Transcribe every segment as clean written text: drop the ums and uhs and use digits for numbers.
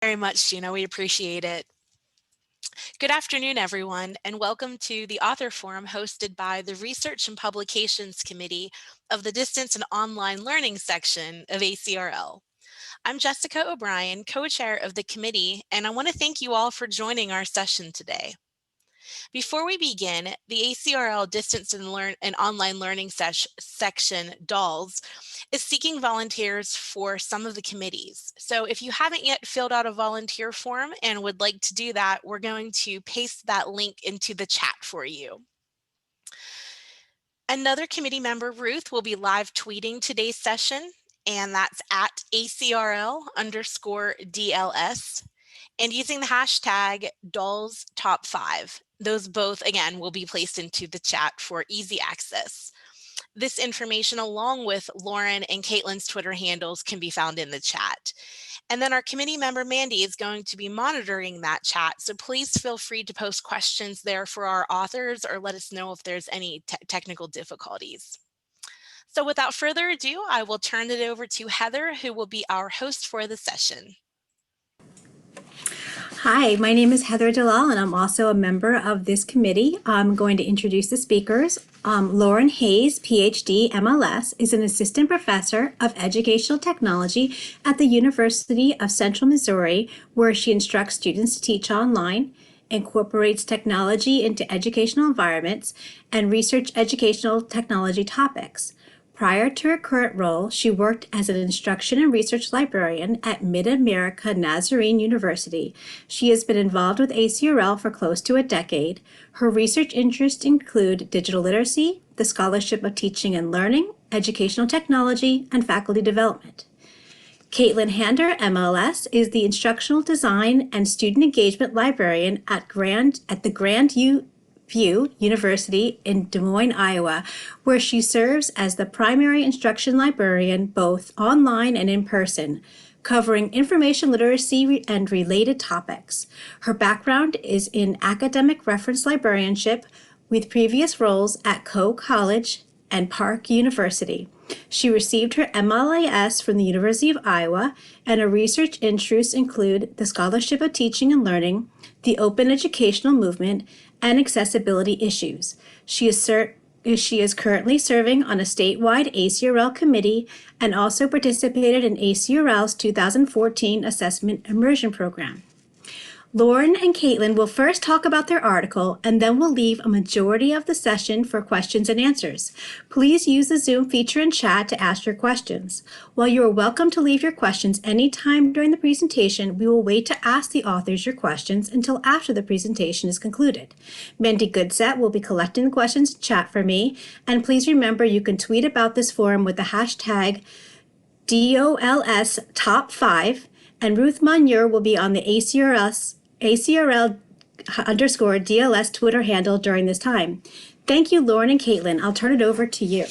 Very much, Gina. We appreciate it. Good afternoon, everyone, and welcome to the Author Forum hosted by the Research and Publications Committee of the Distance and Online Learning section of ACRL. I'm Jessica O'Brien, co-chair of the committee, and I want to thank you all for joining our session today. Before we begin, the ACRL Distance and Online Learning section, DOLS, is seeking volunteers for some of the committees. So if you haven't yet filled out a volunteer form and would like to do that, we're going to paste that link into the chat for you. Another committee member, Ruth, will be live tweeting today's session, and that's at ACRL_DLS, and using the hashtag DOLSTop5. Those both, again, will be placed into the chat for easy access. This information, along with Lauren and Caitlin's Twitter handles, can be found in the chat. And then our committee member, Mandy, is going to be monitoring that chat. So please feel free to post questions there for our authors or let us know if there's any technical difficulties. So without further ado, I will turn it over to Heather, who will be our host for the session. Hi, my name is Heather Dalal, and I'm also a member of this committee. I'm going to introduce the speakers. Lauren Hayes, PhD, MLS, is an assistant professor of educational technology at the University of Central Missouri, where she instructs students to teach online, incorporates technology into educational environments, and research educational technology topics. Prior to her current role, she worked as an instruction and research librarian at Mid-America Nazarene University. She has been involved with ACRL for close to a decade. Her research interests include digital literacy, the scholarship of teaching and learning, educational technology, and faculty development. Caitlin Hander, MLS, is the instructional design and student engagement librarian at the Grandview University in Des Moines, Iowa, where she serves as the primary instruction librarian both online and in person, covering information literacy and related topics. Her background is in academic reference librarianship with previous roles at Coe College and Park University. She received her MLIS from the University of Iowa, and her research interests include the scholarship of teaching and learning, the open educational movement, and accessibility issues. She is currently serving on a statewide ACRL committee and also participated in ACRL's 2014 Assessment Immersion Program. Lauren and Caitlin will first talk about their article, and then we'll leave a majority of the session for questions and answers. Please use the Zoom feature in chat to ask your questions. While you are welcome to leave your questions anytime during the presentation, we will wait to ask the authors your questions until after the presentation is concluded. Mandy Goodset will be collecting the questions in chat for me, and please remember you can tweet about this forum with the hashtag DOLSTop5, and Ruth Monure will be on the ACRL_DLS Twitter handle during this time. Thank you, Lauren and Caitlin. I'll turn it over to you.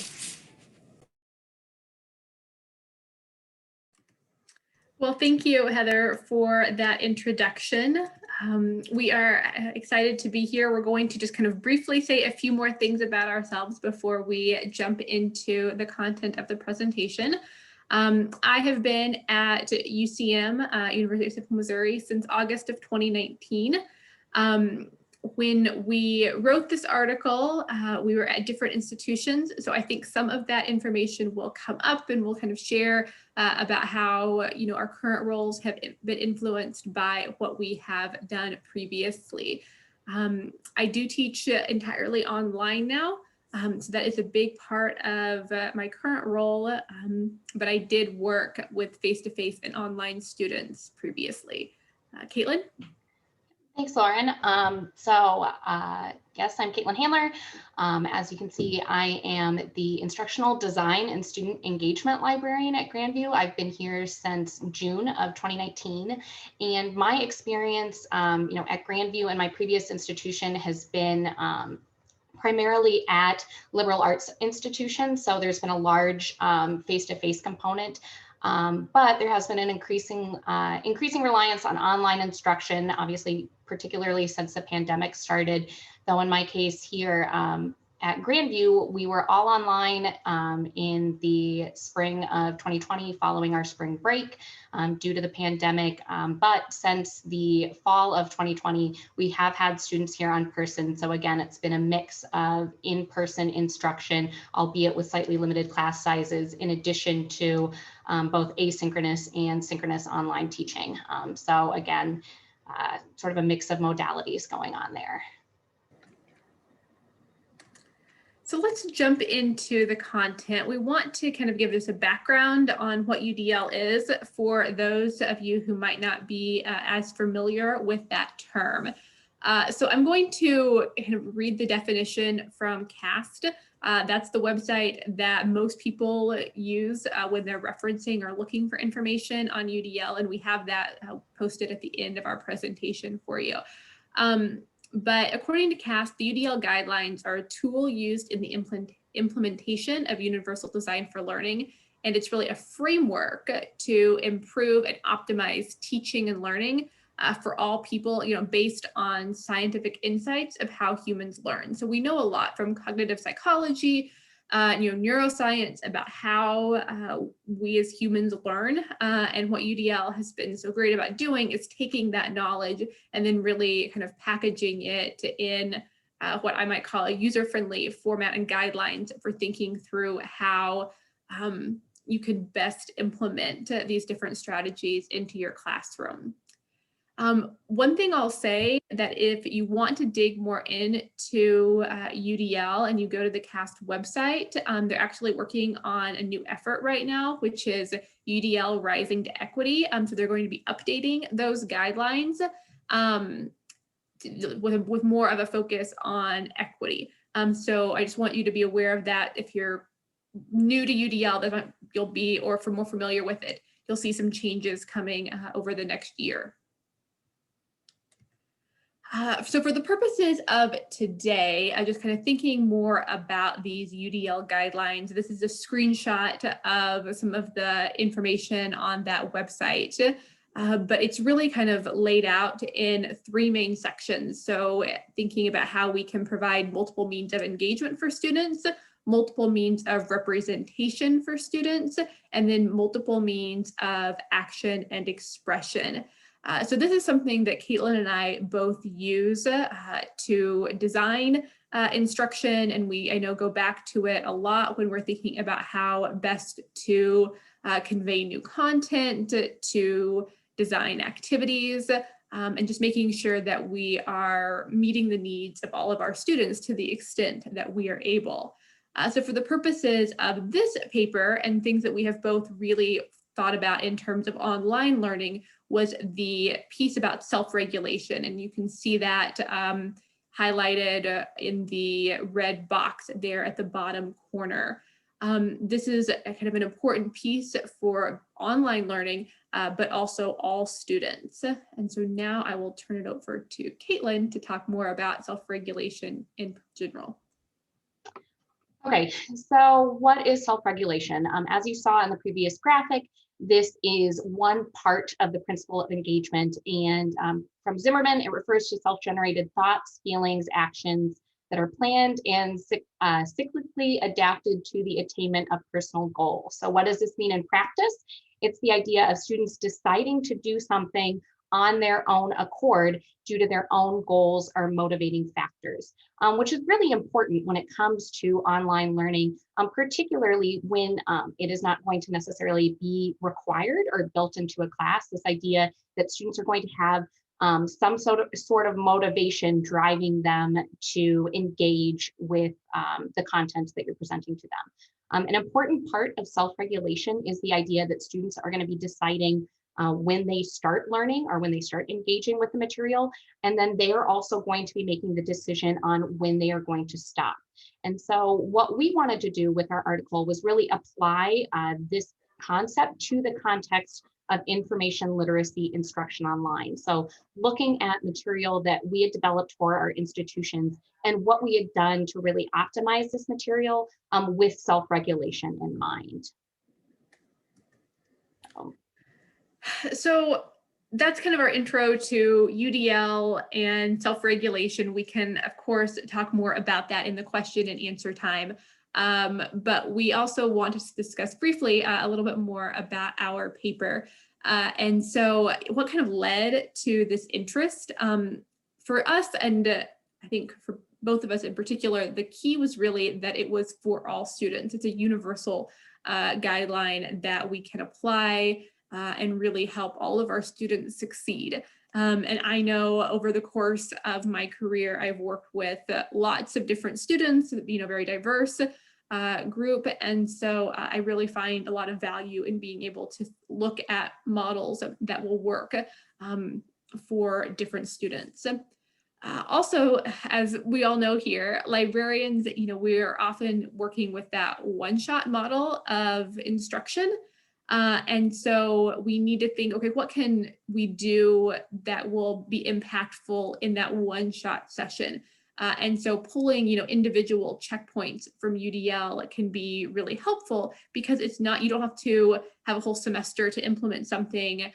Well, thank you, Heather, for that introduction. We are excited to be here. We're going to just kind of briefly say a few more things about ourselves before we jump into the content of the presentation. I have been at UCM, University of Central Missouri, since August of 2019. When we wrote this article, we were at different institutions. So I think some of that information will come up, and we'll kind of share about how our current roles have been influenced by what we have done previously. I do teach entirely online now. So that is a big part of my current role, but I did work with face-to-face and online students previously. Caitlin? Thanks, Lauren. Yes, I'm Caitlin Handler. As you can see, I am the instructional design and student engagement librarian at Grandview. I've been here since June of 2019, and my experience, at Grandview and my previous institution has been primarily at liberal arts institutions. So there's been a large face-to-face component, but there has been an increasing reliance on online instruction, obviously, particularly since the pandemic started. Though in my case here, at Grandview, we were all online in the spring of 2020 following our spring break due to the pandemic. But since the fall of 2020, we have had students here in person. So again, it's been a mix of in-person instruction, albeit with slightly limited class sizes, in addition to both asynchronous and synchronous online teaching. So again, sort of a mix of modalities going on there. So let's jump into the content. We want to kind of give just a background on what UDL is for those of you who might not be as familiar with that term. So I'm going to kind of read the definition from CAST. That's the website that most people use when they're referencing or looking for information on UDL, and we have that posted at the end of our presentation for you. But according to CAST, the UDL guidelines are a tool used in the implementation of universal design for learning, and it's really a framework to improve and optimize teaching and learning for all people, based on scientific insights of how humans learn. So we know a lot from cognitive psychology, neuroscience about how we as humans learn, and what UDL has been so great about doing is taking that knowledge and then really kind of packaging it in what I might call a user-friendly format and guidelines for thinking through how you could best implement these different strategies into your classroom. One thing I'll say that if you want to dig more into UDL and you go to the CAST website, they're actually working on a new effort right now, which is UDL Rising to Equity. So they're going to be updating those guidelines with more of a focus on equity. So I just want you to be aware of that. If you're new to UDL, you'll be, or if you're more familiar with it, you'll see some changes coming over the next year. So for the purposes of today, I'm just kind of thinking more about these UDL guidelines. This is a screenshot of some of the information on that website, but it's really kind of laid out in three main sections. So thinking about how we can provide multiple means of engagement for students, multiple means of representation for students, and then multiple means of action and expression. So this is something that Caitlin and I both use to design instruction, and I know go back to it a lot when we're thinking about how best to convey new content, to design activities, and just making sure that we are meeting the needs of all of our students to the extent that we are able. So for the purposes of this paper and things that we have both really thought about in terms of online learning was the piece about self-regulation. And you can see that highlighted in the red box there at the bottom corner. This is a kind of an important piece for online learning, but also all students. And so now I will turn it over to Caitlin to talk more about self-regulation in general. Okay, so what is self-regulation? As you saw in the previous graphic, this is one part of the principle of engagement. And from Zimmerman, it refers to self-generated thoughts, feelings, actions that are planned and cyclically adapted to the attainment of personal goals. So what does this mean in practice? It's the idea of students deciding to do something on their own accord due to their own goals or motivating factors, which is really important when it comes to online learning, particularly when it is not going to necessarily be required or built into a class. This idea that students are going to have some sort of motivation driving them to engage with the content that you're presenting to them. An important part of self-regulation is the idea that students are going to be deciding when they start learning or when they start engaging with the material, and then they are also going to be making the decision on when they are going to stop. And so what we wanted to do with our article was really apply this concept to the context of information literacy instruction online. So looking at material that we had developed for our institutions and what we had done to really optimize this material with self-regulation in mind. So that's kind of our intro to UDL and self-regulation. We can, of course, talk more about that in the question and answer time. But we also want to discuss briefly a little bit more about our paper. And so what kind of led to this interest for us, and I think for both of us in particular, the key was really that it was for all students. It's a universal guideline that we can apply and really help all of our students succeed. And I know over the course of my career, I've worked with lots of different students, very diverse group. And so I really find a lot of value in being able to look at models that will work for different students. Also, as we all know here, librarians, we are often working with that one-shot model of instruction. And so we need to think, okay, what can we do that will be impactful in that one-shot session? And so pulling, individual checkpoints from UDL can be really helpful because it's not, you don't have to have a whole semester to implement something.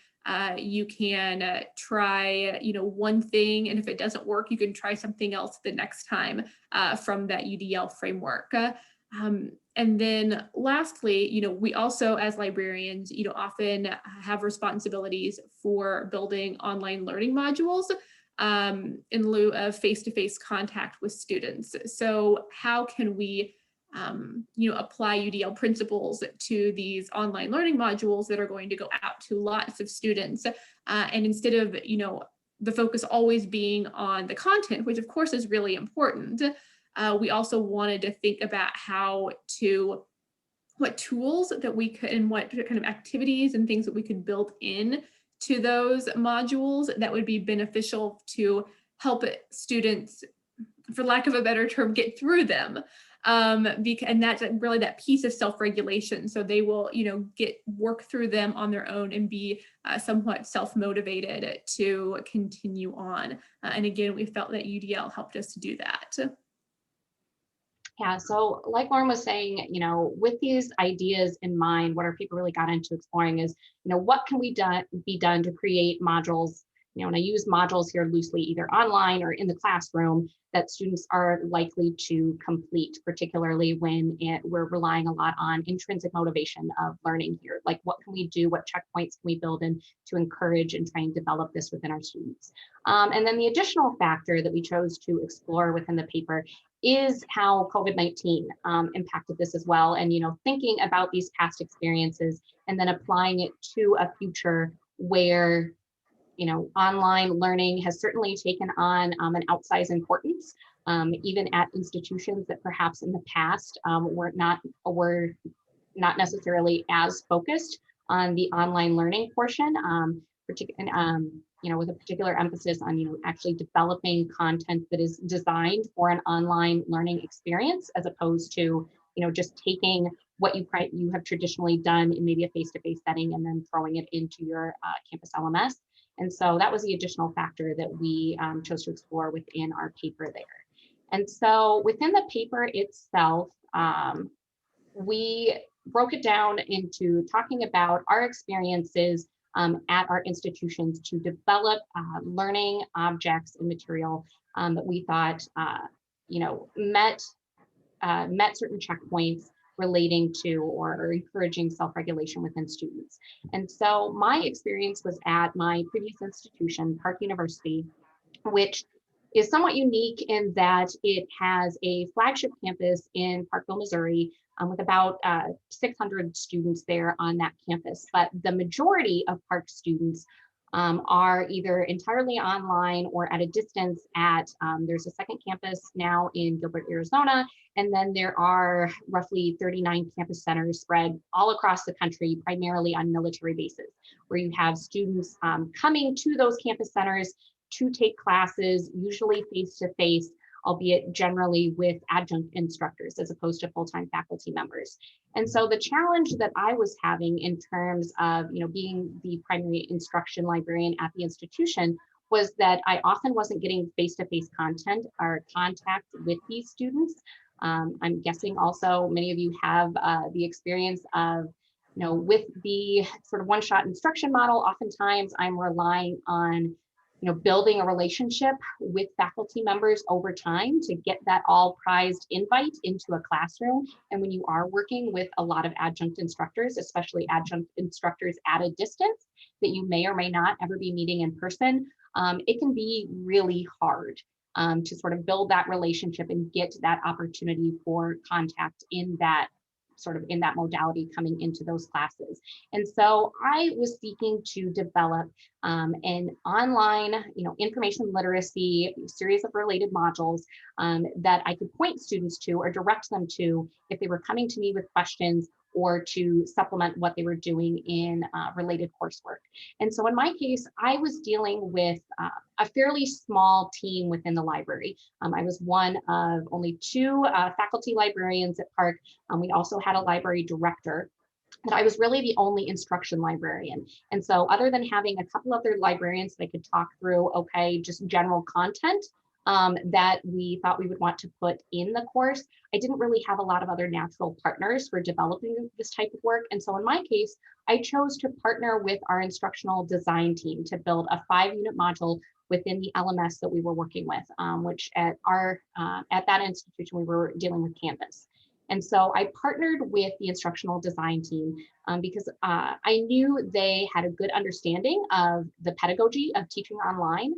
You can try, one thing, and if it doesn't work, you can try something else the next time from that UDL framework. And then lastly, we also as librarians, often have responsibilities for building online learning modules in lieu of face-to-face contact with students. So how can we apply UDL principles to these online learning modules that are going to go out to lots of students? And instead of, the focus always being on the content, which of course is really important, we also wanted to think about what tools that we could, and what kind of activities and things that we could build in to those modules that would be beneficial to help students, for lack of a better term, get through them. And that's really that piece of self-regulation. So they will, work through them on their own and be somewhat self-motivated to continue on. And again, we felt that UDL helped us to do that. Yeah, so like Lauren was saying, with these ideas in mind, what our people really got into exploring is, what can be done to create modules, and I use modules here loosely, either online or in the classroom, that students are likely to complete, particularly when we're relying a lot on intrinsic motivation of learning here. Like, what can we do? What checkpoints can we build in to encourage and try and develop this within our students? And then the additional factor that we chose to explore within the paper is how COVID-19 impacted this as well. And, thinking about these past experiences and then applying it to a future where, online learning has certainly taken on an outsized importance, even at institutions that perhaps in the past were not necessarily as focused on the online learning portion, with a particular emphasis on, actually developing content that is designed for an online learning experience, as opposed to, just taking what you have traditionally done in maybe a face-to-face setting and then throwing it into your campus LMS. And so that was the additional factor that we chose to explore within our paper there. And so within the paper itself, we broke it down into talking about our experiences at our institutions to develop learning objects and material that we thought, met certain checkpoints relating to or encouraging self-regulation within students. And so my experience was at my previous institution, Park University, which is somewhat unique in that it has a flagship campus in Parkville, Missouri, with about 600 students there on that campus. But the majority of Park students are either entirely online or at a distance there's a second campus now in Gilbert, Arizona, and then there are roughly 39 campus centers spread all across the country, primarily on military bases, where you have students coming to those campus centers to take classes, usually face-to-face, albeit generally with adjunct instructors as opposed to full-time faculty members. And so the challenge that I was having in terms of, being the primary instruction librarian at the institution was that I often wasn't getting face-to-face content or contact with these students. I'm guessing also many of you have the experience of With the sort of one-shot instruction model, oftentimes I'm relying on building a relationship with faculty members over time to get that all prized invite into a classroom. And when you are working with a lot of adjunct instructors, especially adjunct instructors at a distance that you may or may not ever be meeting in person, it can be really hard to sort of build that relationship and get that opportunity for contact in that modality coming into those classes. And so I was seeking to develop an online, information literacy series of related modules that I could point students to or direct them to if they were coming to me with questions or to supplement what they were doing in related coursework. And so in my case, I was dealing with a fairly small team within the library. I was one of only 2 faculty librarians at Park. We also had a library director, but I was really the only instruction librarian. And so other than having a couple other librarians that I could talk through, just general content that we thought we would want to put in the course, I didn't really have a lot of other natural partners for developing this type of work. And so in my case, I chose to partner with our instructional design team to build a 5-unit module within the LMS that we were working with, which at that institution, we were dealing with Canvas. And so I partnered with the instructional design team because I knew they had a good understanding of the pedagogy of teaching online,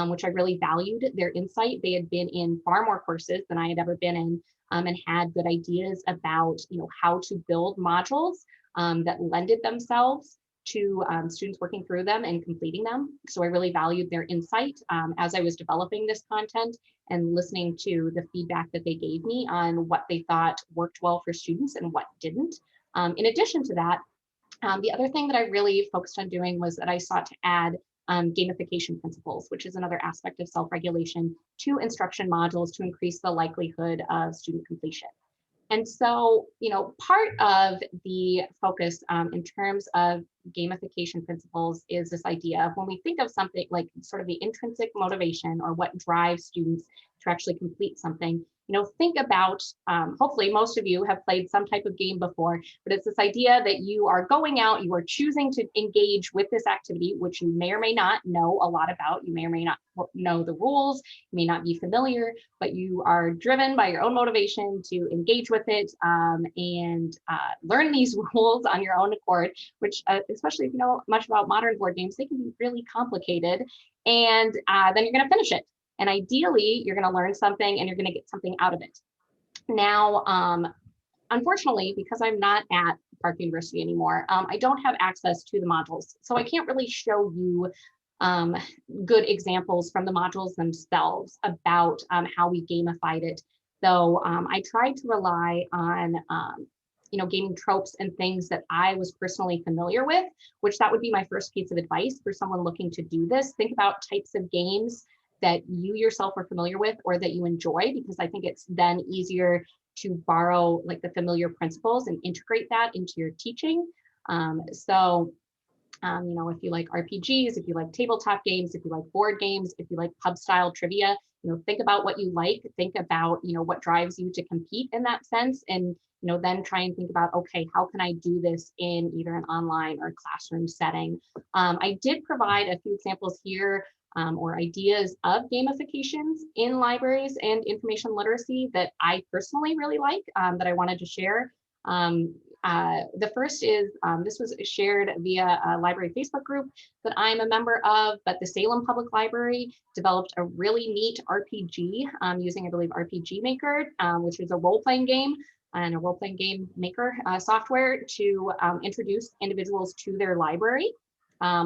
which I really valued their insight. They had been in far more courses than I had ever been in and had good ideas about how to build modules that lended themselves to students working through them and completing them. So I really valued their insight as I was developing this content and listening to the feedback that they gave me on what they thought worked well for students and what didn't. In addition to that, the other thing that I really focused on doing was that I sought to add gamification principles, which is another aspect of self-regulation, to instruction modules to increase the likelihood of student completion. And so, part of the focus in terms of gamification principles is this idea of when we think of something like sort of the intrinsic motivation or what drives students to actually complete something, think about, hopefully most of you have played some type of game before, but it's this idea that you are going out, you are choosing to engage with this activity, which you may or may not know a lot about, you may or may not know the rules, you may not be familiar, but you are driven by your own motivation to engage with it and learn these rules on your own accord, which especially if you know much about modern board games, they can be really complicated. And then you're going to finish it. And ideally, you're going to learn something and you're going to get something out of it. Now, unfortunately, because I'm not at Park University anymore, I don't have access to the modules. So I can't really show you good examples from the modules themselves about how we gamified it. Though I tried to rely on gaming tropes and things that I was personally familiar with, which that would be my first piece of advice for someone looking to do this. Think about types of games that you yourself are familiar with or that you enjoy, because I think it's then easier to borrow like the familiar principles and integrate that into your teaching. If you like RPGs, if you like tabletop games, if you like board games, if you like pub style trivia, think about what you like, think about, what drives you to compete in that sense. And, then try and think about, okay, how can I do this in either an online or classroom setting? I did provide a few examples here or ideas of gamifications in libraries and information literacy that I personally really like that I wanted to share. The first is, this was shared via a library Facebook group that I'm a member of, but the Salem Public Library developed a really neat RPG using, I believe, RPG Maker, which is a role-playing game and a role-playing game maker software to introduce individuals to their library,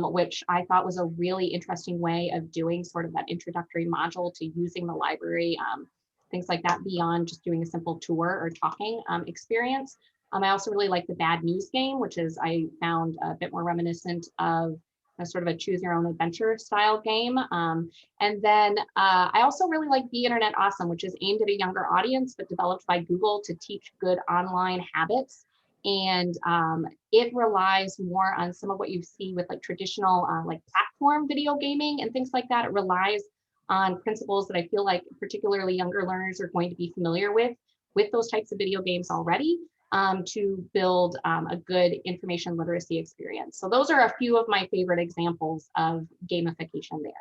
which I thought was a really interesting way of doing sort of that introductory module to using the library, things like that beyond just doing a simple tour or talking experience. I also really like the Bad News game, which is I found a bit more reminiscent of a sort of a choose your own adventure style game. And then I also really like Be Internet Awesome, which is aimed at a younger audience, but developed by Google to teach good online habits. And it relies more on some of what you see with like traditional like platform video gaming and things like that. It relies on principles that I feel like particularly younger learners are going to be familiar with those types of video games already. to build a good information literacy experience. So those are a few of my favorite examples of gamification there.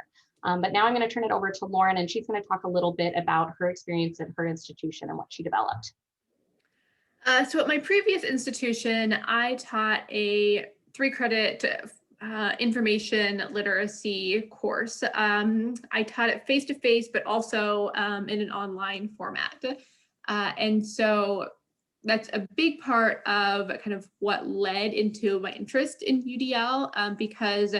But now I'm going to turn it over to Lauren, and she's going to talk a little bit about her experience at her institution and what she developed. So at my previous institution, I taught a 3-credit information literacy course. I taught it face-to-face, but also in an online format. And so that's a big part of kind of what led into my interest in UDL, because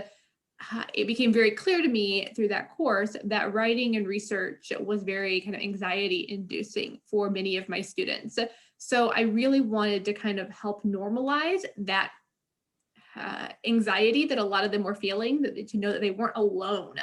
it became very clear to me through that course that writing and research was very kind of anxiety inducing for many of my students. So I really wanted to kind of help normalize that anxiety that a lot of them were feeling, that to know that they weren't alone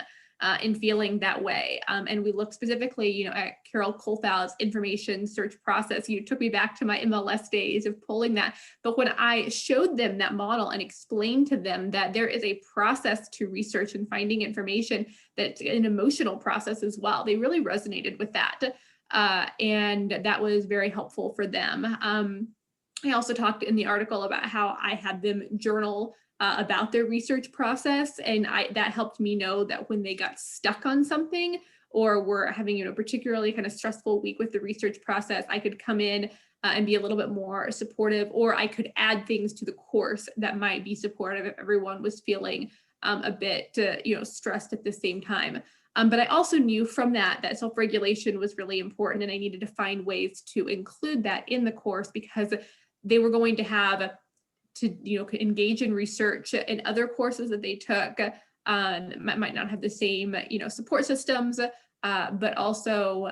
in feeling that way. And we looked specifically, at Carol Colfow's information search process. You took me back to my MLS days of pulling that. But when I showed them that model and explained to them that there is a process to research and finding information, that's an emotional process as well, they really resonated with that. And that was very helpful for them. I also talked in the article about how I had them journal about their research process, and that helped me know that when they got stuck on something or were having a particularly kind of stressful week with the research process, I could come in and be a little bit more supportive, or I could add things to the course that might be supportive if everyone was feeling a bit stressed at the same time. But I also knew from that self-regulation was really important, and I needed to find ways to include that in the course, because they were going to have to engage in research in other courses that they took. Might not have the same support systems, but also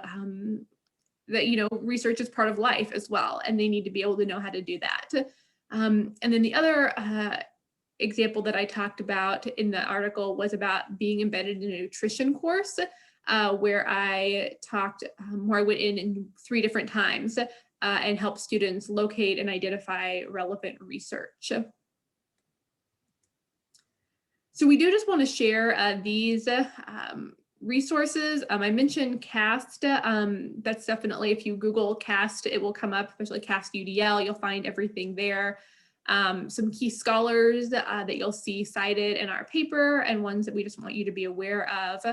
that research is part of life as well, and they need to be able to know how to do that. And then the other example that I talked about in the article was about being embedded in a nutrition course, where I talked, where I went in 3 different times and help students locate and identify relevant research. So we do just want to share these resources. I mentioned CAST. That's definitely, if you Google CAST, it will come up, especially CAST UDL. You'll find everything there. Some key scholars that you'll see cited in our paper, and ones that we just want you to be aware of.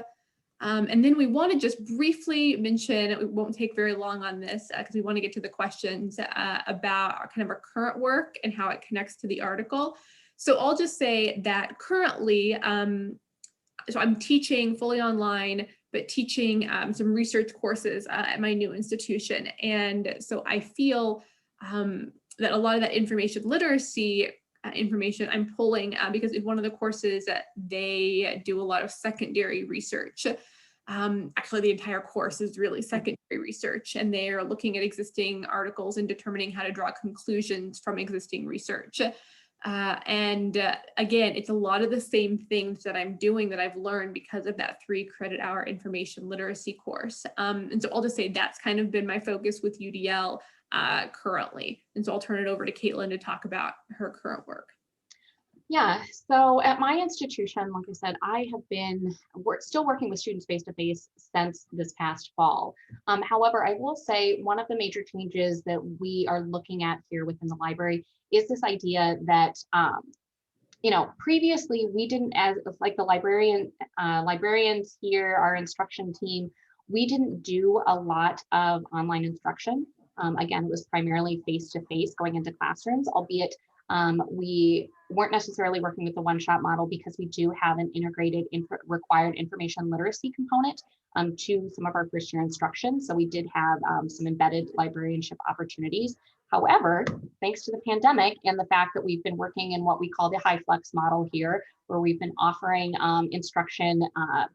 And then we want to just briefly mention, we won't take very long on this because we want to get to the questions about our current work and how it connects to the article. So I'll just say that currently, so I'm teaching fully online, but teaching some research courses at my new institution. And so I feel that a lot of that information literacy information I'm pulling because in one of the courses they do a lot of secondary research. Actually, the entire course is really secondary research, and they are looking at existing articles and determining how to draw conclusions from existing research. And again, it's a lot of the same things that I'm doing that I've learned because of that 3 credit hour information literacy course. And so I'll just say that's kind of been my focus with UDL currently. And so I'll turn it over to Caitlin to talk about her current work. Yeah, so at my institution, like I said, I have been still working with students face-to-face since this past fall. However, I will say one of the major changes that we are looking at here within the library is this idea that, previously we didn't, as like the librarians here, our instruction team, we didn't do a lot of online instruction. Again, it was primarily face-to-face going into classrooms, albeit we weren't necessarily working with the one-shot model because we do have an integrated required information literacy component to some of our first-year instruction. So we did have some embedded librarianship opportunities. However, thanks to the pandemic and the fact that we've been working in what we call the high flex model here, where we've been offering instruction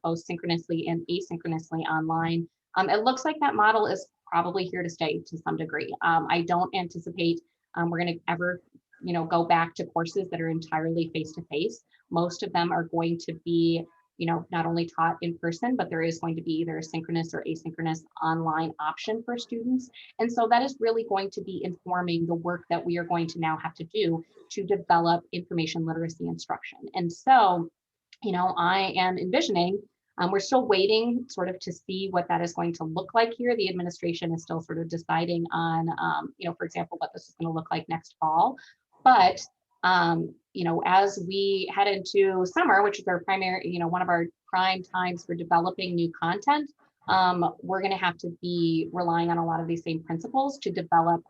both synchronously and asynchronously online, it looks like that model is probably here to stay to some degree. I don't anticipate we're going to ever go back to courses that are entirely face-to-face. Most of them are going to be, not only taught in person, but there is going to be either a synchronous or asynchronous online option for students. And so that is really going to be informing the work that we are going to now have to do to develop information literacy instruction. And so, I am envisioning We're still waiting sort of to see what that is going to look like here. The administration is still sort of deciding on, for example, what this is going to look like next fall. But, as we head into summer, which is our primary, one of our prime times for developing new content, we're going to have to be relying on a lot of these same principles to develop,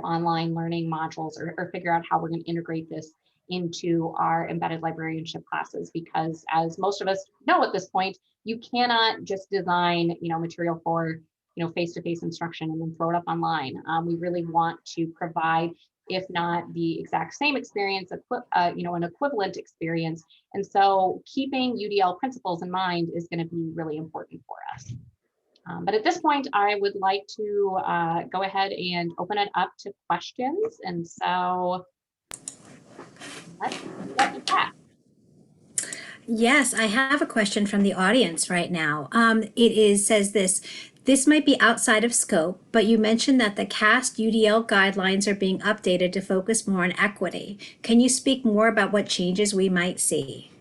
online learning modules or figure out how we're going to integrate this into our embedded librarianship classes, because as most of us know at this point, you cannot just design, material for, face-to-face instruction and then throw it up online. We really want to provide, if not the exact same experience, an equivalent experience. And so keeping UDL principles in mind is going to be really important for us. But at this point, I would like to go ahead and open it up to questions. And so let's get to that. Yes, I have a question from the audience right now. Says this might be outside of scope, but you mentioned that the CAST UDL guidelines are being updated to focus more on equity. Can you speak more about what changes we might see?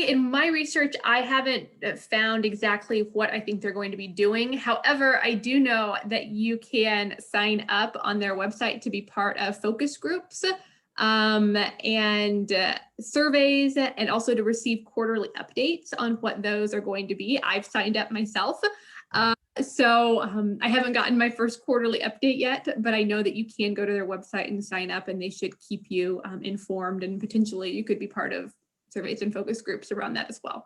In my research, I haven't found exactly what I think they're going to be doing. However, I do know that you can sign up on their website to be part of focus groups and surveys, and also to receive quarterly updates on what those are going to be. I've signed up myself. So I haven't gotten my first quarterly update yet, but I know that you can go to their website and sign up, and they should keep you informed, and potentially you could be part of surveys and focus groups around that as well.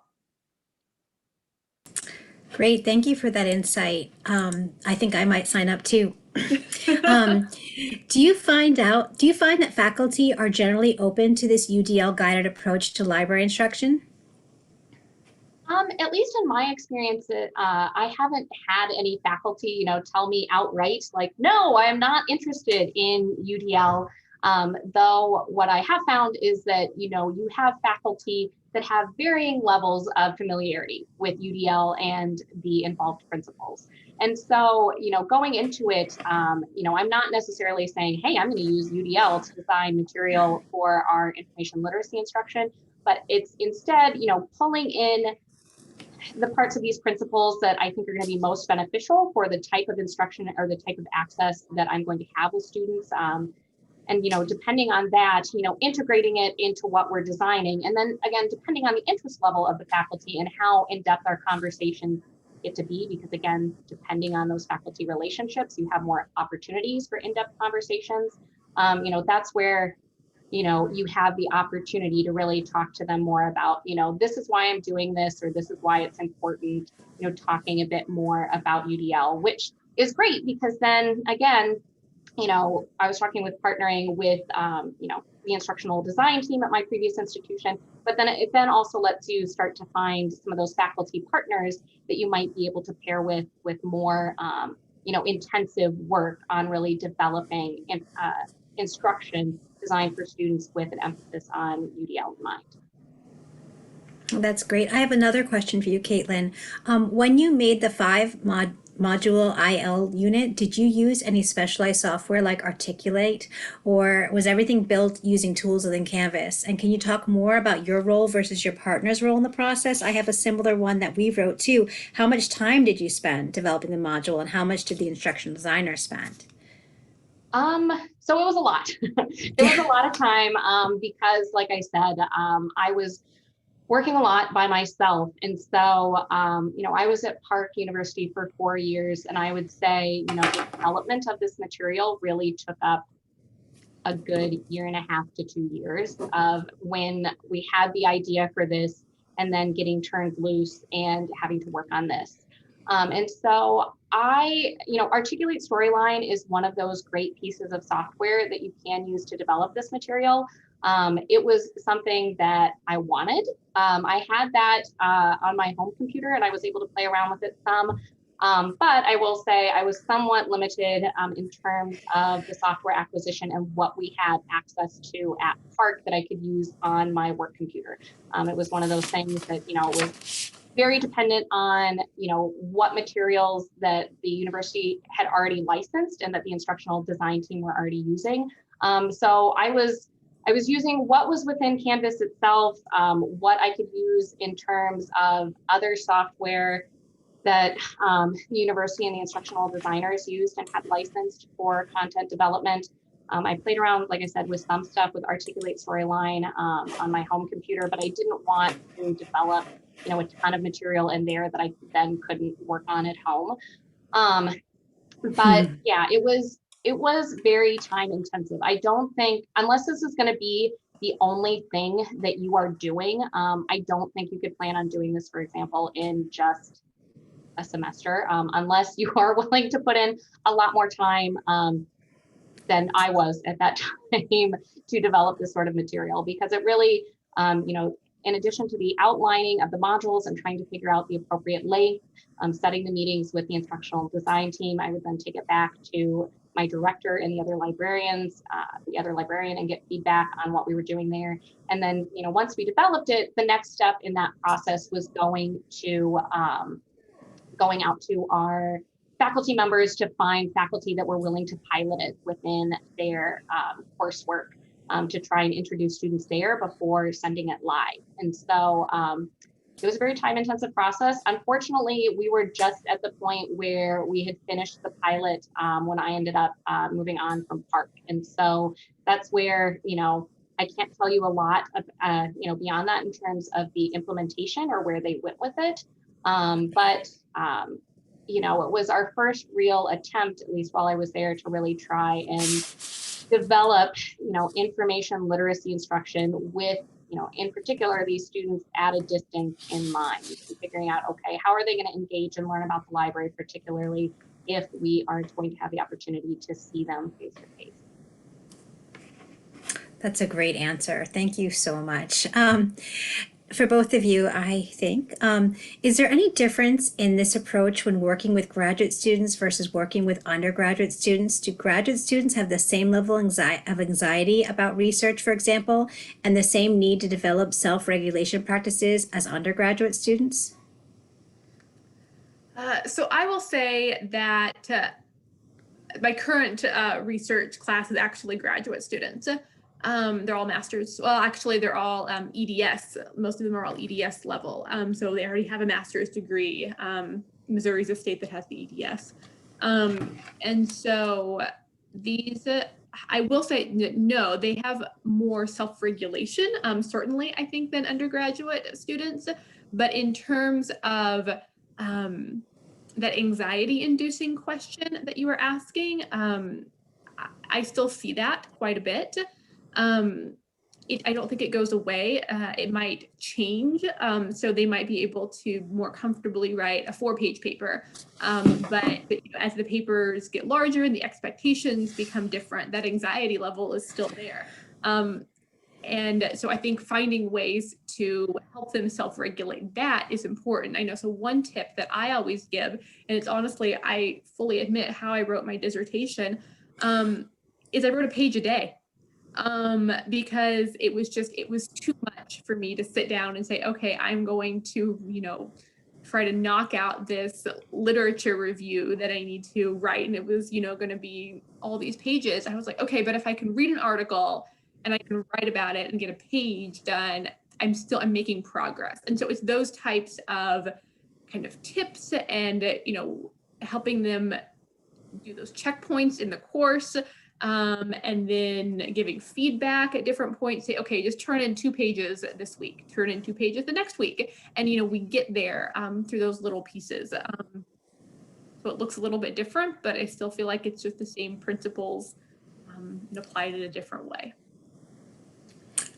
Great, thank you for that insight. I think I might sign up too. Do you find that faculty are generally open to this UDL guided approach to library instruction? At least in my experience, I haven't had any faculty, tell me outright, like, no, I am not interested in UDL. Though what I have found is that, you have faculty that have varying levels of familiarity with UDL and the involved principles. And so, going into it, I'm not necessarily saying, hey, I'm going to use UDL to design material for our information literacy instruction, but it's instead, pulling in the parts of these principles that I think are going to be most beneficial for the type of instruction or the type of access that I'm going to have with students. And, depending on that, integrating it into what we're designing. And then again, depending on the interest level of the faculty and how in-depth our conversations get to be, because again, depending on those faculty relationships, you have more opportunities for in-depth conversations. That's where you have the opportunity to really talk to them more about, this is why I'm doing this, or this is why it's important, talking a bit more about UDL, which is great because then again, I was talking with partnering with, the instructional design team at my previous institution, but then it then also lets you start to find some of those faculty partners that you might be able to pair with more, intensive work on really developing instruction designed for students with an emphasis on UDL in mind. That's great. I have another question for you, Caitlin. When you made the 5-module IL unit, did you use any specialized software like Articulate, or was everything built using tools within Canvas? And can you talk more about your role versus your partner's role in the process? I have a similar one that we wrote too. How much time did you spend developing the module, and how much did the instructional designer spend? So it was a lot. It was a lot of time because, like I said, I was working a lot by myself. And so, I was at Park University for 4 years, and I would say, the development of this material really took up a good 1.5 to 2 years of when we had the idea for this and then getting turned loose and having to work on this. And so Articulate Storyline is one of those great pieces of software that you can use to develop this material. It was something that I wanted. I had that on my home computer, and I was able to play around with it some. But I will say I was somewhat limited in terms of the software acquisition and what we had access to at Park that I could use on my work computer. It was one of those things that, was very dependent on, what materials that the university had already licensed and that the instructional design team were already using. So I was I was using what was within Canvas itself, what I could use in terms of other software that the university and the instructional designers used and had licensed for content development. I played around, like I said, with some stuff with Articulate Storyline on my home computer, but I didn't want to develop, a ton of material in there that I then couldn't work on at home. But yeah, it was very time intensive. I don't think, unless this is going to be the only thing that you are doing, I don't think you could plan on doing this, for example, in just a semester, unless you are willing to put in a lot more time than I was at that time to develop this sort of material, because it really, in addition to the outlining of the modules and trying to figure out the appropriate length, setting the meetings with the instructional design team, I would then take it back to my director and the other librarian and get feedback on what we were doing there. And then, once we developed it, the next step in that process was going out to our faculty members to find faculty that were willing to pilot it within their coursework to try and introduce students there before sending it live. And so it was a very time intensive process. Unfortunately, we were just at the point where we had finished the pilot when I ended up moving on from Park. And so that's where, I can't tell you a lot of, beyond that in terms of the implementation or where they went with it. But it was our first real attempt, at least while I was there, to really try and develop, information literacy instruction with, in particular, these students at a distance in mind, and figuring out, okay, how are they going to engage and learn about the library, particularly if we aren't going to have the opportunity to see them face to face. That's a great answer. Thank you so much. For both of you, I think, is there any difference in this approach when working with graduate students versus working with undergraduate students? Do graduate students have the same level of anxiety about research, for example, and the same need to develop self-regulation practices as undergraduate students? So I will say that my current research class is actually graduate students. They're all masters. Well, actually, they're all EDS. Most of them are all EDS level. So they already have a master's degree. Missouri's a state that has the EDS. And so these, I will say, no, they have more self-regulation, certainly, I think, than undergraduate students. But in terms of that anxiety-inducing question that you were asking, I still see that quite a bit. I don't think it goes away. It might change. So they might be able to more comfortably write a 4-page paper. But as the papers get larger and the expectations become different, that anxiety level is still there. And so I think finding ways to help them self-regulate that is important. I know, so one tip that I always give, and it's honestly, I fully admit how I wrote my dissertation, is I wrote a page a day. Because it was too much for me to sit down and say, okay, I'm going to, try to knock out this literature review that I need to write. And it was, going to be all these pages. I was like, okay, but if I can read an article and I can write about it and get a page done, I'm making progress. And so it's those types of kind of tips and, helping them do those checkpoints in the course. And then giving feedback at different points, say, okay, just turn in 2 pages this week, turn in 2 pages the next week. And, we get there through those little pieces. So it looks a little bit different, but I still feel like it's just the same principles and applied in a different way.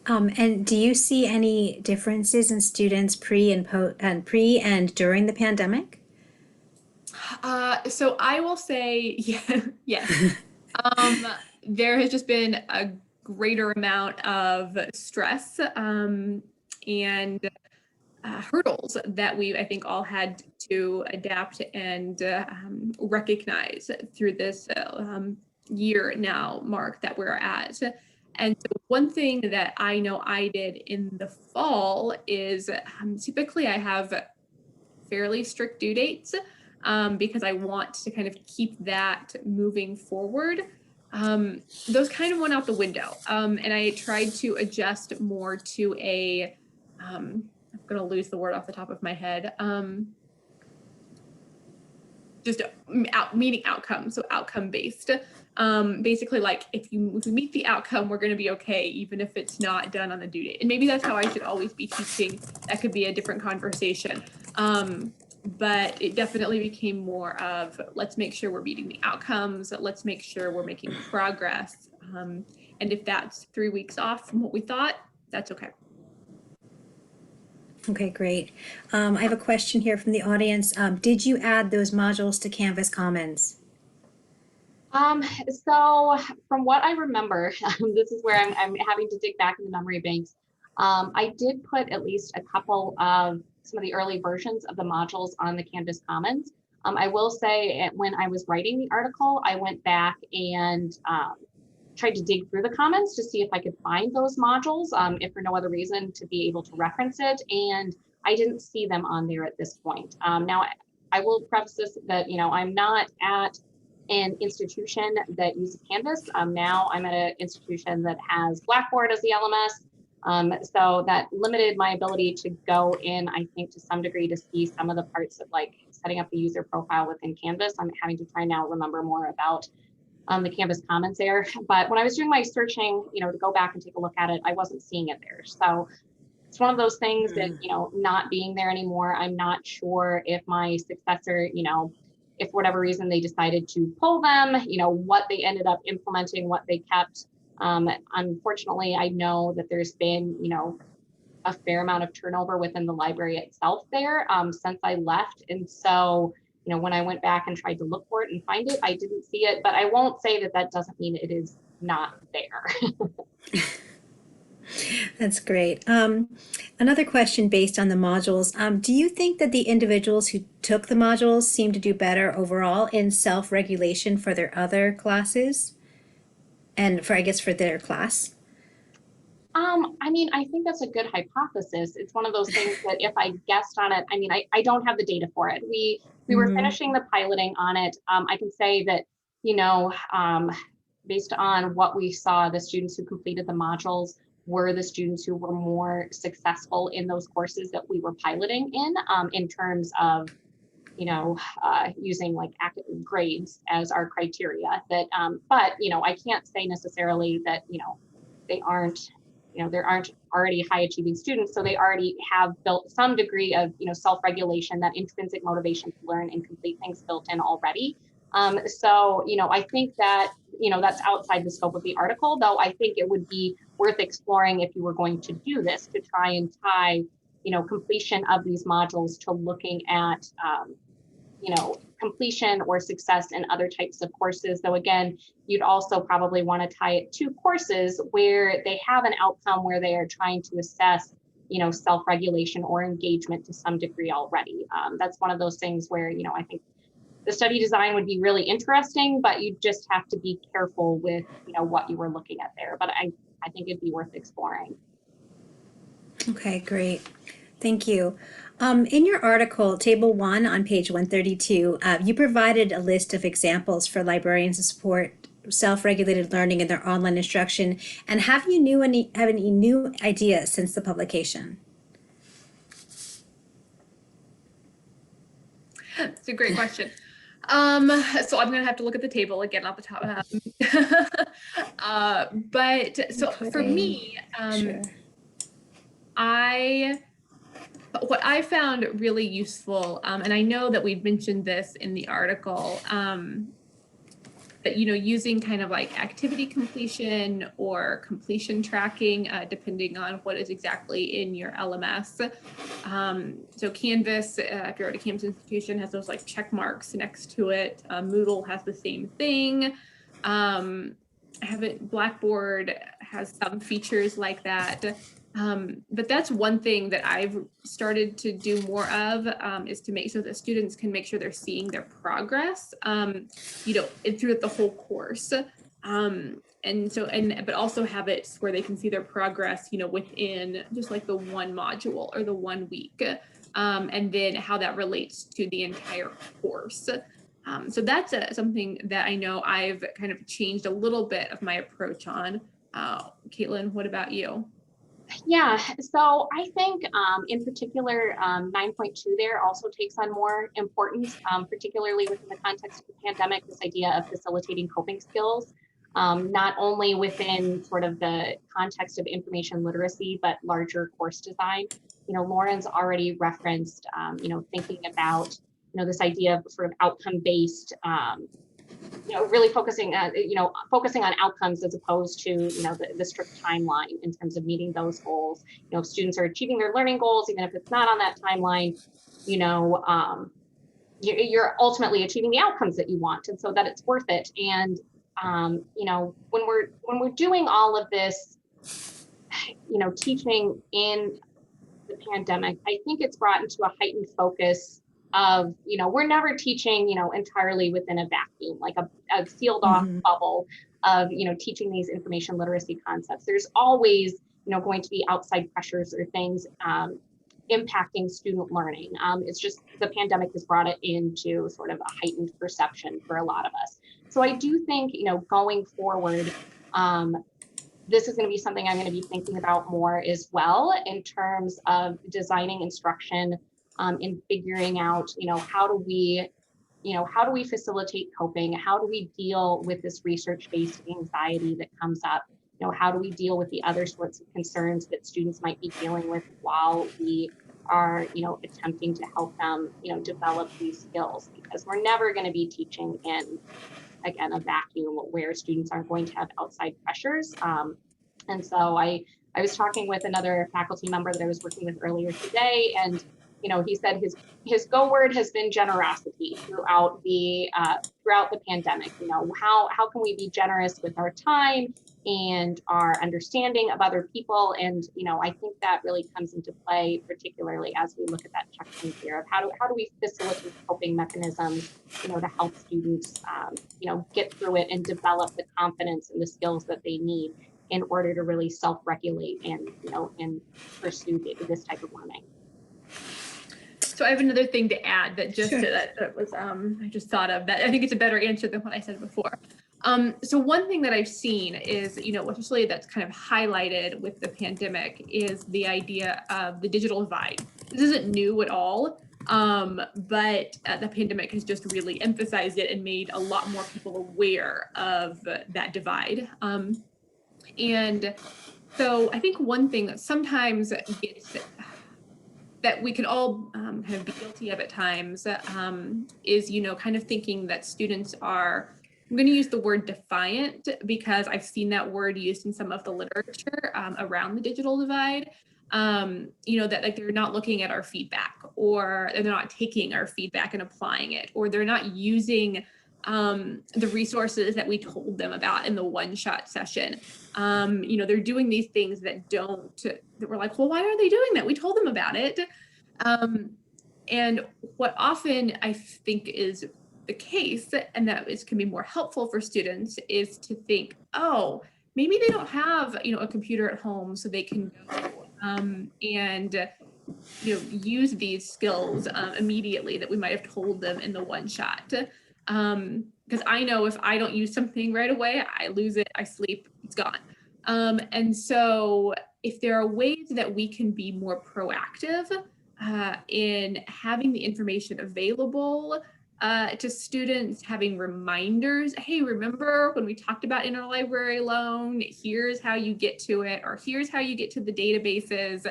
And do you see any differences in students pre and during the pandemic? So I will say, yes. There has just been a greater amount of stress and hurdles that we, I think, all had to adapt and recognize through this year now mark that we're at. And so one thing that I know I did in the fall is typically I have fairly strict due dates because I want to kind of keep that moving forward. those kind of went out the window. And I tried to adjust more to a, I'm going to lose the word off the top of my head. Just meeting outcomes, so outcome based. Basically, like if we meet the outcome, we're going to be okay, even if it's not done on the due date. And maybe that's how I should always be teaching. That could be a different conversation. But it definitely became more of, let's make sure we're meeting the outcomes. Let's make sure we're making progress. And if that's 3 weeks off from what we thought, that's okay. Okay, great. I have a question here from the audience. Did you add those modules to Canvas Commons? So from what I remember, this is where I'm having to dig back in the memory banks. I did put at least a couple of some of the early versions of the modules on the Canvas Commons. I will say when I was writing the article, I went back and tried to dig through the comments to see if I could find those modules, if for no other reason to be able to reference it. And I didn't see them on there at this point. Now, I will preface this that, I'm not at an institution that uses Canvas. Now I'm at an institution that has Blackboard as the LMS. So that limited my ability to go in, I think, to some degree to see some of the parts of like setting up the user profile within Canvas. I'm having to try now remember more about the Canvas Commons there. But when I was doing my searching, to go back and take a look at it, I wasn't seeing it there. So it's one of those things that, not being there anymore, I'm not sure if my successor, if for whatever reason they decided to pull them, what they ended up implementing, what they kept. Unfortunately, I know that there's been, a fair amount of turnover within the library itself there since I left. And so, when I went back and tried to look for it and find it, I didn't see it, but I won't say that that doesn't mean it is not there. That's great. Another question based on the modules. Do you think that the individuals who took the modules seem to do better overall in self-regulation for their other classes and for their class? I think that's a good hypothesis. It's one of those things that if I guessed on it, I don't have the data for it. We were finishing the piloting on it. I can say that, based on what we saw, the students who completed the modules were the students who were more successful in those courses that we were piloting in terms of, using like academic grades as our criteria. That, but I can't say necessarily that they aren't. There aren't already high achieving students, so they already have built some degree of self-regulation, that intrinsic motivation to learn and complete things built in already. So I think that that's outside the scope of the article, though I think it would be worth exploring if you were going to do this, to try and tie completion of these modules to looking at completion or success in other types of courses. Though again, you'd also probably want to tie it to courses where they have an outcome where they are trying to assess self-regulation or engagement to some degree already. That's one of those things where I think the study design would be really interesting, but you just have to be careful with what you were looking at there. But I think it'd be worth exploring. Okay, great. Thank you. In your article, Table 1 on page 132, you provided a list of examples for librarians to support self-regulated learning in their online instruction. And have any new ideas since the publication? It's a great question. So I'm going to have to look at the table again off the top. But so for me, Sure. what I found really useful, and I know that we've mentioned this in the article, that using kind of like activity completion or completion tracking, depending on what is exactly in your LMS. So Canvas, if you're at a Canvas institution, has those like check marks next to it. Moodle has the same thing. Blackboard has some features like that. But that's one thing that I've started to do more of, is to make so that students can make sure they're seeing their progress, throughout the whole course. But also habits where they can see their progress, within just like the one module or the 1 week, and then how that relates to the entire course. So that's something that I know I've kind of changed a little bit of my approach on. Caitlin, what about you? Yeah, so I think in particular, 9.2 there also takes on more importance, particularly within the context of the pandemic, this idea of facilitating coping skills, not only within sort of the context of information literacy, but larger course design. Lauren's already referenced, thinking about, this idea of sort of outcome-based really focusing on outcomes as opposed to, the strict timeline in terms of meeting those goals. If students are achieving their learning goals, even if it's not on that timeline, you're ultimately achieving the outcomes that you want, and so that it's worth it. And when we're doing all of this, teaching in the pandemic, I think it's brought into a heightened focus of, we're never teaching, entirely within a vacuum, like a sealed off bubble of, teaching these information literacy concepts. There's always, going to be outside pressures or things impacting student learning. It's just the pandemic has brought it into sort of a heightened perception for a lot of us. So I do think, going forward, this is going to be something I'm going to be thinking about more as well in terms of designing instruction, in figuring out, how do we facilitate coping? How do we deal with this research-based anxiety that comes up? How do we deal with the other sorts of concerns that students might be dealing with while we are, attempting to help them, develop these skills? Because we're never going to be teaching in, again, a vacuum where students aren't going to have outside pressures. And so I was talking with another faculty member that I was working with earlier today, and he said his go word has been generosity throughout the pandemic. How can we be generous with our time and our understanding of other people? And I think that really comes into play, particularly as we look at that checkpoint here of how do we facilitate coping mechanisms, to help students, get through it and develop the confidence and the skills that they need in order to really self-regulate and pursue this type of learning. So I have another thing to add that just that was I just thought of that. I think it's a better answer than what I said before. So one thing that I've seen is, especially that's kind of highlighted with the pandemic, is the idea of the digital divide. This isn't new at all, but the pandemic has just really emphasized it and made a lot more people aware of that divide. And so I think one thing that sometimes gets that we can all kind of be guilty of at times is, kind of thinking that students are, I'm going to use the word defiant because I've seen that word used in some of the literature around the digital divide, that like they're not looking at our feedback, or they're not taking our feedback and applying it, or they're not using the resources that we told them about in the one-shot session. They're doing these things that we're like, well, why are they doing that? We told them about it. And what often I think is the case, and that can be more helpful for students, is to think, oh, maybe they don't have, a computer at home, so they can go and use these skills immediately that we might have told them in the one shot. Because I know if I don't use something right away, I lose it, I sleep, it's gone. And so if there are ways that we can be more proactive in having the information available to students, having reminders, hey, remember when we talked about interlibrary loan, here's how you get to it, or here's how you get to the databases.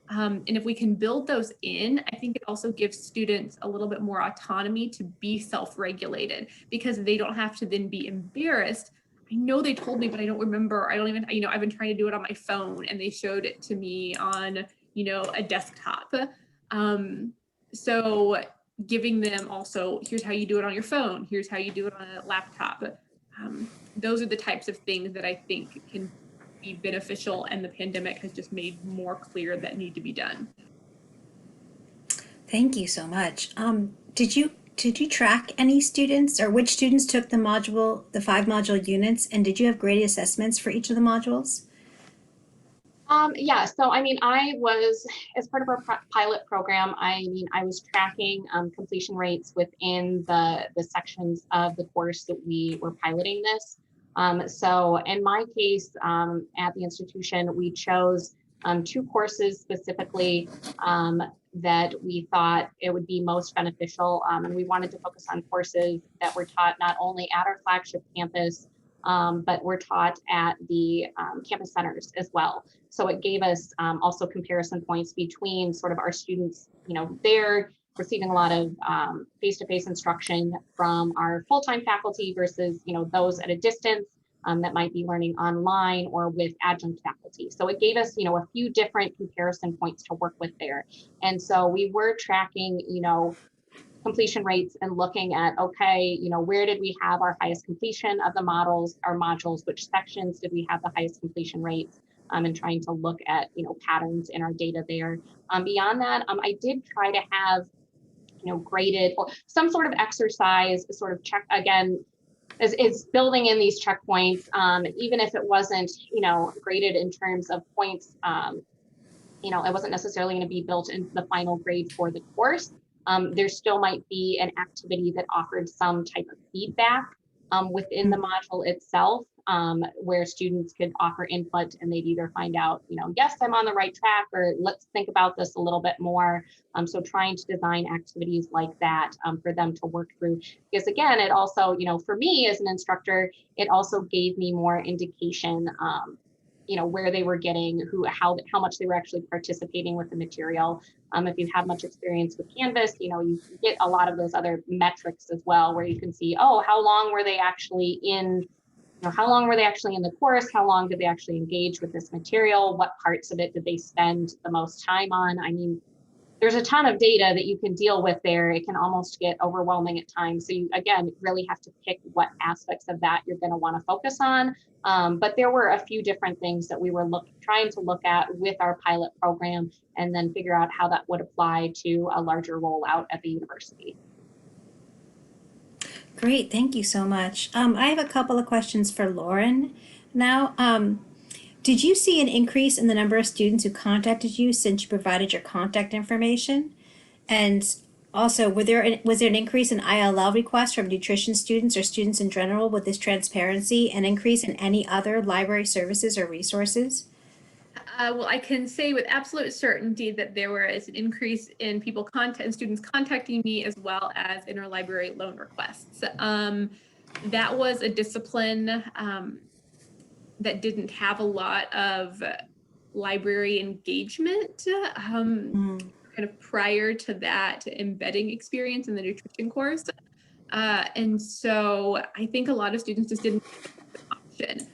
And if we can build those in, I think it also gives students a little bit more autonomy to be self-regulated, because they don't have to then be embarrassed. I know they told me, but I don't remember. I don't even, I've been trying to do it on my phone and they showed it to me on, a desktop. So giving them also, here's how you do it on your phone. Here's how you do it on a laptop. Those are the types of things that I think can be beneficial, and the pandemic has just made more clear that need to be done. Thank you so much. Did you track any students, or which students took the 5 module units, and did you have grade assessments for each of the modules? Yeah, so I mean, I was, as part of our pilot program, I was tracking completion rates within the sections of the course that we were piloting this. So in my case, at the institution, we chose 2 courses specifically that we thought it would be most beneficial. And we wanted to focus on courses that were taught not only at our flagship campus, but were taught at the campus centers as well. So it gave us also comparison points between sort of our students, they're receiving a lot of face-to-face instruction from our full-time faculty versus, those at a distance that might be learning online or with adjunct faculty. So it gave us, a few different comparison points to work with there. And so we were tracking, completion rates and looking at, okay, where did we have our highest completion of the modules, which sections did we have the highest completion rates, and trying to look at, patterns in our data there. Beyond that, I did try to have, graded or some sort of exercise, sort of check again, is building in these checkpoints, even if it wasn't, graded in terms of points, it wasn't necessarily going to be built into the final grade for the course. There still might be an activity that offered some type of feedback within the module itself, where students could offer input and they'd either find out, yes, I'm on the right track, or let's think about this a little bit more. So trying to design activities like that for them to work through, because again, it also, for me as an instructor, it also gave me more indication, where they were getting, how much they were actually participating with the material. If you have much experience with Canvas, you get a lot of those other metrics as well, where you can see, oh, how long were they actually in the course? How long did they actually engage with this material? What parts of it did they spend the most time on? I mean, there's a ton of data that you can deal with there. It can almost get overwhelming at times. So you, again, really have to pick what aspects of that you're going to want to focus on. But there were a few different things that we were trying to look at with our pilot program, and then figure out how that would apply to a larger rollout at the university. Great, thank you so much. I have a couple of questions for Lauren now. Did you see an increase in the number of students who contacted you since you provided your contact information? And also, was there an increase in ILL requests from nutrition students or students in general with this transparency, an increase in any other library services or resources? Well, I can say with absolute certainty that there was an increase in students contacting me, as well as interlibrary loan requests. That was a discipline that didn't have a lot of library engagement kind of prior to that embedding experience in the nutrition course. And so I think a lot of students just didn't have the option.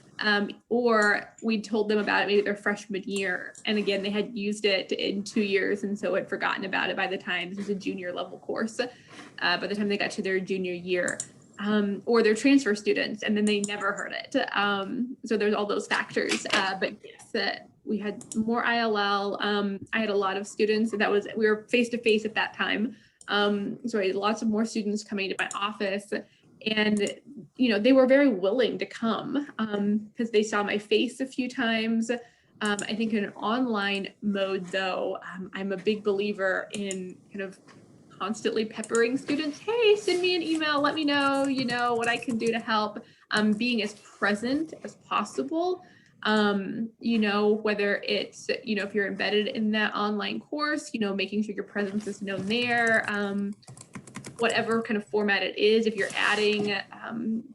Or we told them about it maybe their freshman year. And again, they had used it in 2 years and so had forgotten about it by the time this was a junior level course, by the time they got to their junior year. Or they're transfer students and then they never heard it. So there's all those factors. But yes, we had more ILL. I had a lot of students, we were face-to-face at that time. So I had lots of more students coming to my office, and they were very willing to come because they saw my face a few times. I think in an online mode though, I'm a big believer in kind of constantly peppering students. Hey, send me an email, let me know, what I can do to help. Being as present as possible. Whether it's, if you're embedded in that online course, making sure your presence is known there, whatever kind of format it is. If you're adding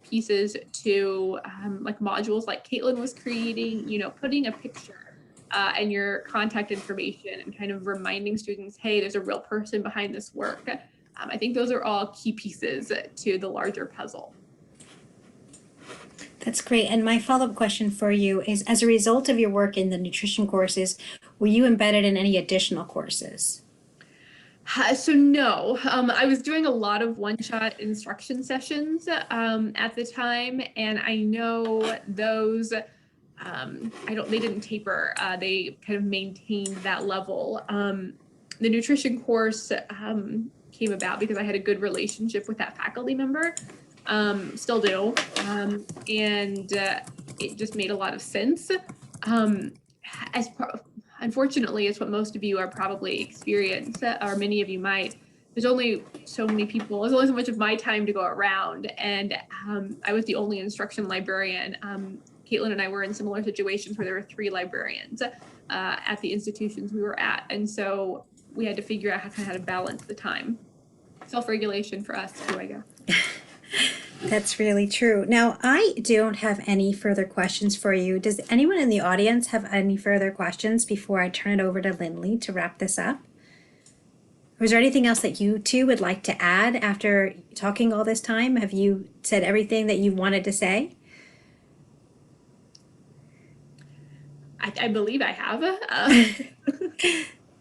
pieces to like modules like Caitlin was creating, putting a picture and your contact information and kind of reminding students, hey, there's a real person behind this work. I think those are all key pieces to the larger puzzle. That's great. And my follow-up question for you is, as a result of your work in the nutrition courses, were you embedded in any additional courses? So no, I was doing a lot of one-shot instruction sessions at the time, and I know those, they didn't taper. They kind of maintained that level. The nutrition course came about because I had a good relationship with that faculty member. Still do, and it just made a lot of sense. unfortunately, it's what most of you are probably experienced, or many of you might. There's only so many people. There's only so much of my time to go around, and I was the only instruction librarian. Caitlin and I were in similar situations where there were 3 librarians at the institutions we were at, and so we had to figure out how to balance the time. Self-regulation for us too, I guess. That's really true. Now, I don't have any further questions for you. Does anyone in the audience have any further questions before I turn it over to Lindley to wrap this up? Was there anything else that you two would like to add after talking all this time? Have you said everything that you wanted to say? I believe I have.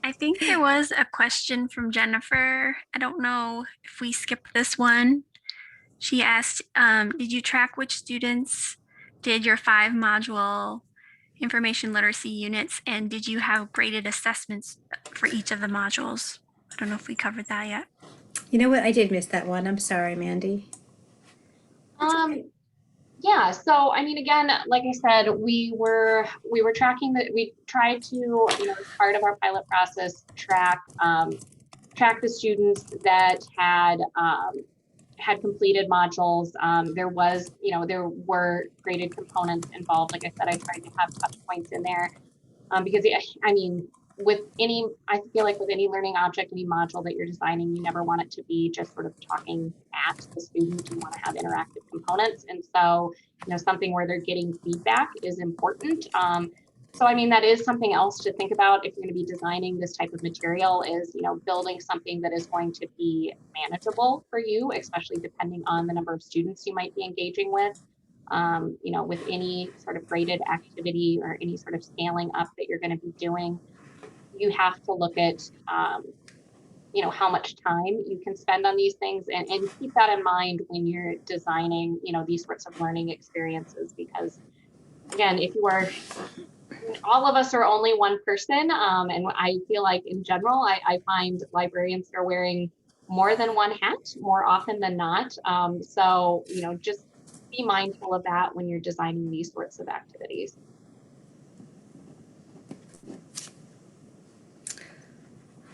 I think there was a question from Jennifer. I don't know if we skipped this one. She asked, did you track which students did your 5 module information literacy units, and did you have graded assessments for each of the modules? I don't know if we covered that yet. You know what? I did miss that one. I'm sorry, Mandy. Yeah, so I mean, again, like I said, we were tracking that. We tried to, you know, as part of our pilot process, track the students that had completed modules. There were graded components involved. Like I said, I tried to have touch points in there because I mean, I feel like with any learning object, any module that you're designing, you never want it to be just sort of talking at the student. You want to have interactive components. And so, you know, something where they're getting feedback is important. So, I mean, that is something else to think about if you're going to be designing this type of material is, you know, building something that is going to be manageable for you, especially depending on the number of students you might be engaging with. You know, with any sort of graded activity or any sort of scaling up that you're going to be doing, you have to look at, you know, how much time you can spend on these things and keep that in mind when you're designing, you know, these sorts of learning experiences, because again, all of us are only one person. And I feel like in general, I find librarians are wearing more than one hat more often than not. So, you know, just be mindful of that when you're designing these sorts of activities.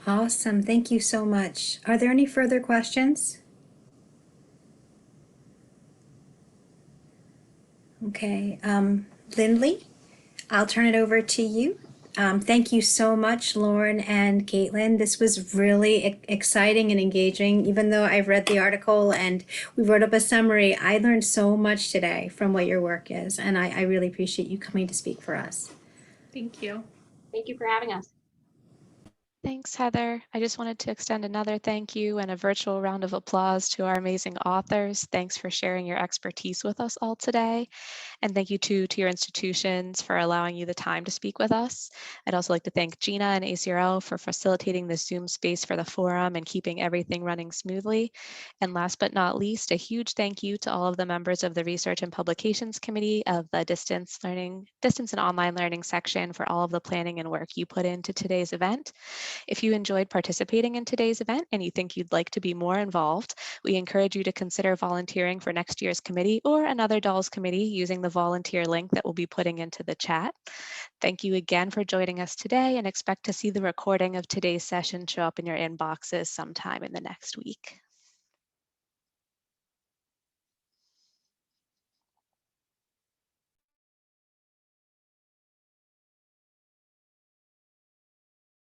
Awesome. Thank you so much. Are there any further questions? Okay. Lindley, I'll turn it over to you. Thank you so much, Lauren and Caitlin. This was really exciting and engaging. Even though I've read the article and we wrote up a summary, I learned so much today from what your work is, and I really appreciate you coming to speak for us. Thank you. Thank you for having us. Thanks, Heather. I just wanted to extend another thank you and a virtual round of applause to our amazing authors. Thanks for sharing your expertise with us all today. And thank you to your institutions for allowing you the time to speak with us. I'd also like to thank Gina and ACRL for facilitating the Zoom space for the forum and keeping everything running smoothly. And last but not least, a huge thank you to all of the members of the Research and Publications Committee of the Distance and Online Learning section for all of the planning and work you put into today's event. If you enjoyed participating in today's event and you think you'd like to be more involved, we encourage you to consider volunteering for next year's committee or another DOLS committee using the volunteer link that we'll be putting into the chat. Thank you again for joining us today, and expect to see the recording of today's session show up in your inboxes sometime in the next week.